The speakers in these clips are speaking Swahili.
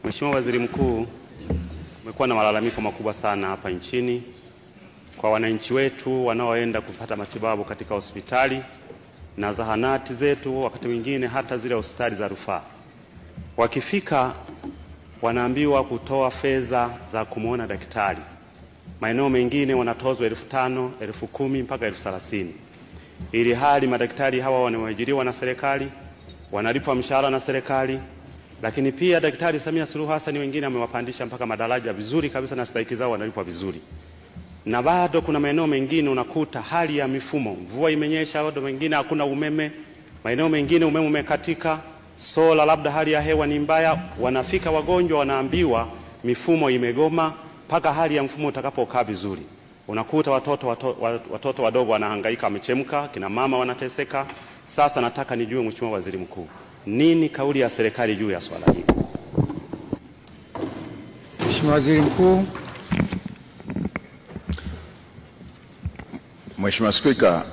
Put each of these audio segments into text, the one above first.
Mheshimiwa Waziri Mkuu, kumekuwa na malalamiko makubwa sana hapa nchini kwa wananchi wetu wanaoenda kupata matibabu katika hospitali na zahanati zetu, wakati mwingine hata zile hospitali za rufaa. Wakifika wanaambiwa kutoa fedha za kumwona daktari. Maeneo mengine wanatozwa 5,000, 10,000 mpaka 30,000. Ili hali madaktari hawa wanaoajiriwa na serikali, wanalipwa mshahara na serikali, lakini pia Daktari Samia Suluhu Hassan wengine amewapandisha mpaka madaraja vizuri kabisa na stahiki zao wanalipwa vizuri. Na bado kuna maeneo mengine unakuta hali ya mifumo, mvua imenyesha, bado mengine hakuna umeme, maeneo mengine umeme umekatika, sola, labda hali ya hewa ni mbaya, wanafika wagonjwa wanaambiwa mifumo imegoma mpaka hali ya mfumo utakapokaa vizuri. Unakuta watoto wadogo wanahangaika, wamechemka, kina mama wanateseka. Sasa nataka nijue, Mheshimiwa Waziri Mkuu, nini kauli ya serikali juu ya swala hili? Mheshimiwa Waziri Mkuu. Mheshimiwa Spika,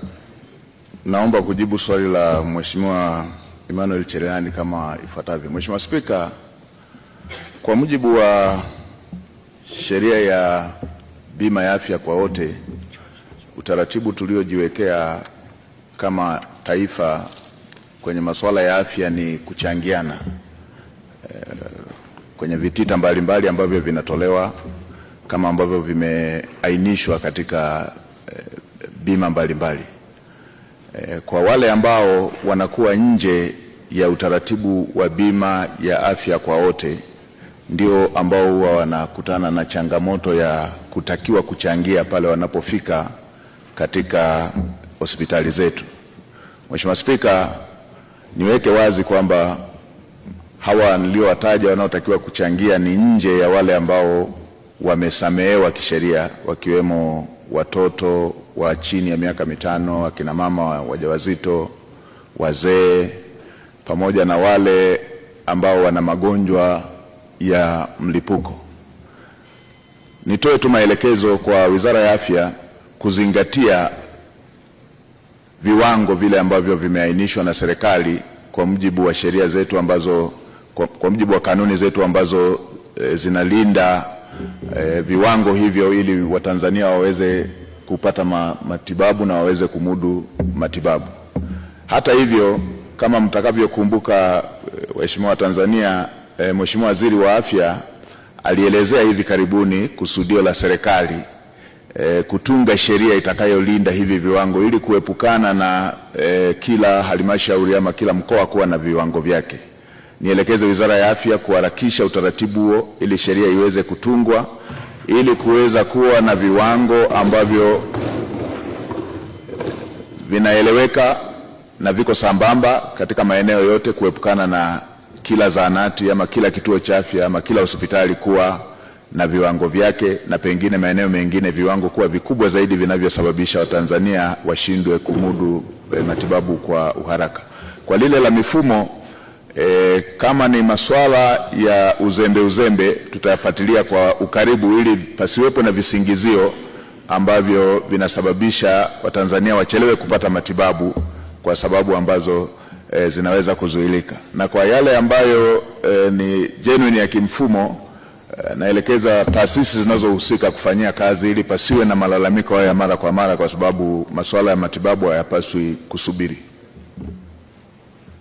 naomba kujibu swali la Mheshimiwa Emmanuel Cherehani kama ifuatavyo. Mheshimiwa Spika, kwa mujibu wa sheria ya bima ya afya kwa wote, utaratibu tuliojiwekea kama taifa kwenye masuala ya afya ni kuchangiana kwenye vitita mbalimbali ambavyo vinatolewa kama ambavyo vimeainishwa katika bima mbalimbali. Kwa wale ambao wanakuwa nje ya utaratibu wa bima ya afya kwa wote, ndio ambao huwa wanakutana na changamoto ya kutakiwa kuchangia pale wanapofika katika hospitali zetu. Mheshimiwa Spika, niweke wazi kwamba hawa niliowataja wanaotakiwa kuchangia ni nje ya wale ambao wamesamehewa kisheria, wakiwemo watoto wa chini ya miaka 5, akina mama wajawazito, wazee, pamoja na wale ambao wana magonjwa ya mlipuko. Nitoe tu maelekezo kwa Wizara ya Afya kuzingatia viwango vile ambavyo vimeainishwa na serikali kwa mujibu wa sheria zetu ambazo, kwa mujibu wa kanuni zetu ambazo zinalinda viwango hivyo ili Watanzania waweze kupata matibabu na waweze kumudu matibabu. Hata hivyo, kama mtakavyokumbuka waheshimiwa Tanzania, Mheshimiwa Waziri wa Afya alielezea hivi karibuni kusudio la serikali kutunga sheria itakayolinda hivi viwango ili kuepukana na kila halmashauri ama kila mkoa kuwa na viwango vyake. Nielekeze Wizara ya Afya kuharakisha utaratibu huo ili sheria iweze kutungwa ili kuweza kuwa na viwango ambavyo vinaeleweka na viko sambamba katika maeneo yote, kuepukana na kila zahanati ama kila kituo cha afya ama kila hospitali kuwa na viwango vyake, na pengine maeneo mengine viwango kuwa vikubwa zaidi vinavyosababisha Watanzania washindwe kumudu matibabu kwa uharaka. Kwa lile la mifumo, kama ni masuala ya uzembe tutayafuatilia kwa ukaribu ili pasiwepo na visingizio ambavyo vinasababisha Watanzania wachelewe kupata matibabu kwa sababu ambazo zinaweza kuzuilika. Na kwa yale ambayo ni genuine ya kimfumo, naelekeza taasisi zinazohusika kufanyia kazi ili pasiwe na malalamiko haya mara kwa mara, kwa sababu masuala ya matibabu hayapaswi kusubiri.